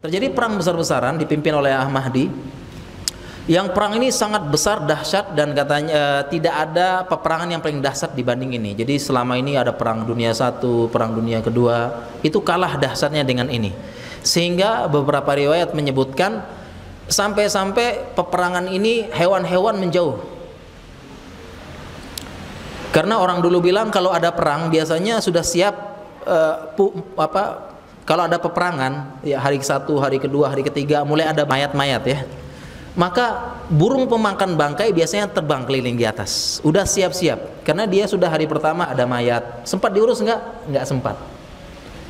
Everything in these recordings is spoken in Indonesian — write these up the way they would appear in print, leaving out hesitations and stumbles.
Terjadi perang besar-besaran dipimpin oleh Al-Mahdi. Yang perang ini sangat besar, dahsyat, dan katanya tidak ada peperangan yang paling dahsyat dibanding ini. Jadi selama ini ada perang dunia satu, perang dunia kedua, itu kalah dahsyatnya dengan ini. Sehingga beberapa riwayat menyebutkan sampai-sampai peperangan ini hewan-hewan menjauh. Karena orang dulu bilang kalau ada perang biasanya sudah siap kalau ada peperangan, ya hari ke-1, hari kedua, hari ketiga mulai ada mayat-mayat ya. Maka burung pemakan bangkai biasanya terbang keliling di atas. Udah siap-siap. Karena dia sudah hari pertama ada mayat. Sempat diurus enggak? Enggak sempat.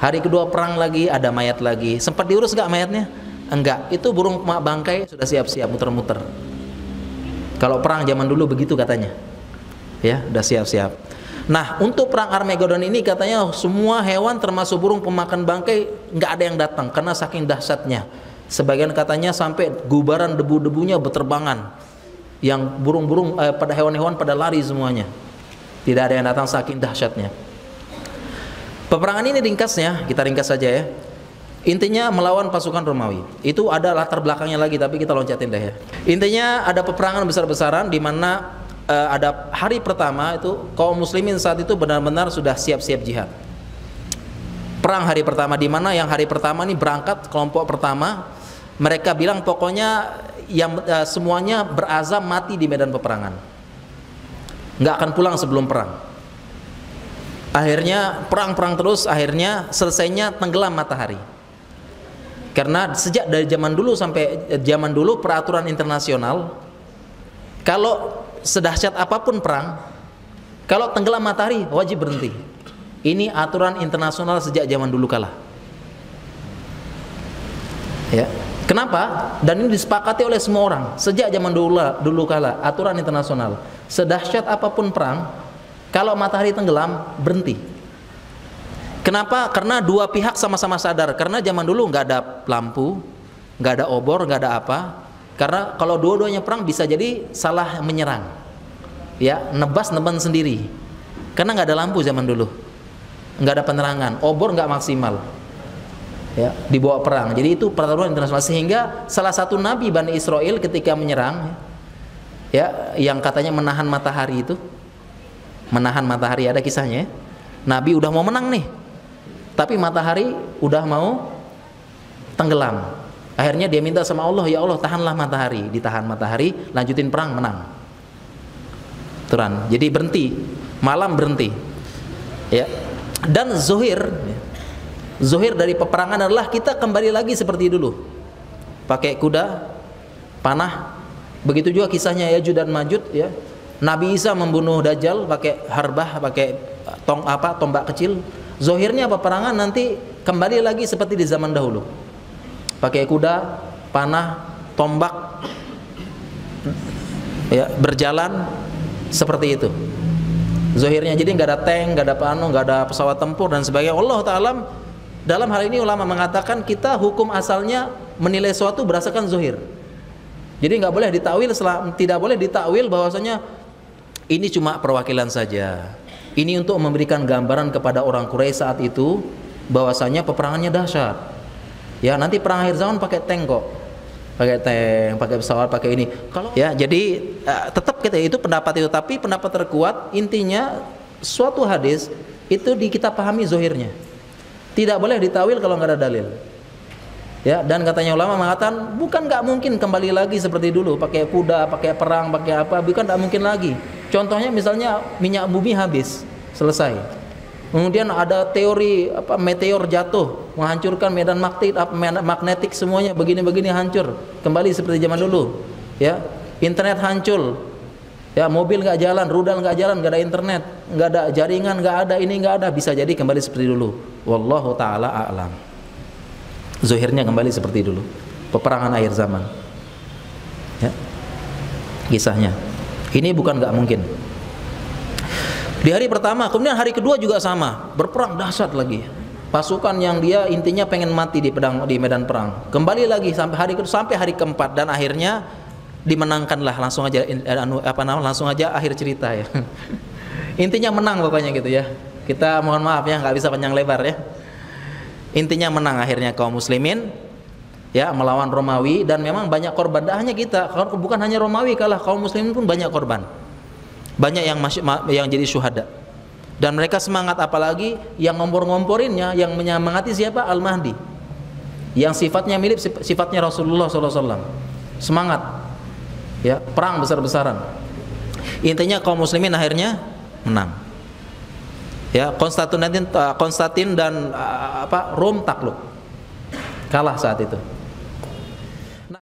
Hari kedua perang lagi ada mayat lagi. Sempat diurus enggak mayatnya? Enggak. Itu burung bangkai sudah siap-siap muter-muter. Kalau perang zaman dulu begitu katanya. Ya, udah siap-siap. Nah, untuk perang Armageddon ini katanya semua hewan termasuk burung pemakan bangkai nggak ada yang datang karena saking dahsyatnya. Sebagian katanya sampai gubaran debu-debunya berterbangan, yang burung-burung pada hewan-hewan pada lari semuanya. Tidak ada yang datang saking dahsyatnya. Peperangan ini ringkasnya, kita ringkas saja ya. Intinya melawan pasukan Romawi. Itu ada latar belakangnya lagi tapi kita loncatin deh ya. Intinya ada peperangan besar-besaran di mana ada hari pertama itu kaum muslimin saat itu benar-benar sudah siap-siap jihad. Perang hari pertama di mana yang hari pertama ini berangkat kelompok pertama, mereka bilang pokoknya yang semuanya berazam mati di medan peperangan. Nggak akan pulang sebelum perang. Akhirnya perang terus, akhirnya selesainya tenggelam matahari. Karena sejak dari zaman dulu sampai zaman dulu peraturan internasional kalau sedahsyat apapun perang, kalau tenggelam matahari wajib berhenti. Ini aturan internasional sejak zaman dulu kala. Ya, kenapa? Dan ini disepakati oleh semua orang sejak zaman dulu kala. Aturan internasional. Sedahsyat apapun perang, kalau matahari tenggelam berhenti. Kenapa? Karena dua pihak sama-sama sadar. Karena zaman dulu nggak ada lampu, nggak ada obor, nggak ada apa. Karena kalau dua-duanya perang bisa jadi salah menyerang, ya nebas sendiri. Karena nggak ada lampu zaman dulu, nggak ada penerangan, obor nggak maksimal, ya dibawa perang. Jadi itu peraturan internasional. Sehingga salah satu nabi Bani Israel ketika menyerang, ya yang katanya menahan matahari itu, menahan matahari ada kisahnya. Nabi udah mau menang nih, tapi matahari udah mau tenggelam. Akhirnya dia minta sama Allah, ya Allah tahanlah matahari. Ditahan matahari, lanjutin perang, menang. Turan. Jadi berhenti, malam berhenti. Ya. Dan zuhir dari peperangan adalah kita kembali lagi seperti dulu. Pakai kuda, panah. Begitu juga kisahnya Ya'juj dan Ma'juj ya. Nabi Isa membunuh Dajjal pakai harbah, pakai tombak kecil. Zuhirnya peperangan nanti kembali lagi seperti di zaman dahulu. Pakai kuda, panah, tombak, ya, berjalan seperti itu. Zuhirnya jadi nggak ada tank, nggak ada nggak ada pesawat tempur dan sebagainya. Allah Ta'ala dalam hal ini ulama mengatakan kita hukum asalnya menilai suatu berdasarkan zuhir. Jadi nggak boleh ditakwil, tidak boleh ditakwil bahwasanya ini cuma perwakilan saja. Ini untuk memberikan gambaran kepada orang Quraisy saat itu bahwasanya peperangannya dahsyat. Ya nanti perang akhir zaman pakai tank kok, pakai tank, pakai pesawat, pakai ini. Kalau ya jadi tetap kita itu pendapat itu, tapi pendapat terkuat intinya suatu hadis itu kita pahami zohirnya, tidak boleh ditawil kalau nggak ada dalil. Ya dan katanya ulama mengatakan bukan nggak mungkin kembali lagi seperti dulu, pakai kuda, pakai perang, pakai apa, bukan nggak mungkin lagi. Contohnya misalnya minyak bumi habis, selesai. Kemudian ada teori meteor jatuh menghancurkan medan magnetik semuanya begini-begini hancur kembali seperti zaman dulu. Ya, internet hancur. Ya, mobil nggak jalan, rudal nggak jalan, nggak ada internet, nggak ada jaringan, nggak ada ini nggak ada, bisa jadi kembali seperti dulu. Wallahu taala a'lam. Zuhirnya kembali seperti dulu. Peperangan akhir zaman. Ya. Kisahnya. Ini bukan nggak mungkin. Di hari pertama, kemudian hari kedua juga sama, berperang dahsyat lagi. Pasukan yang dia intinya pengen mati di medan perang, kembali lagi sampai hari keempat dan akhirnya dimenangkanlah langsung aja akhir cerita ya. Intinya menang pokoknya gitu ya. Kita mohon maaf ya nggak bisa panjang lebar ya. Intinya menang akhirnya kaum muslimin. ya, melawan Romawi, dan memang banyak korban. Dah hanya kita, bukan hanya Romawi kalah, kaum muslimin pun banyak korban, banyak yang jadi syuhada. Dan mereka semangat, apalagi yang ngompor-ngomporinnya, yang menyemangati siapa? Al-Mahdi, yang sifatnya mirip sifatnya Rasulullah SAW. Semangat, ya, perang besar-besaran. Intinya kaum muslimin akhirnya menang. Ya, Konstantin dan Rom takluk, kalah saat itu.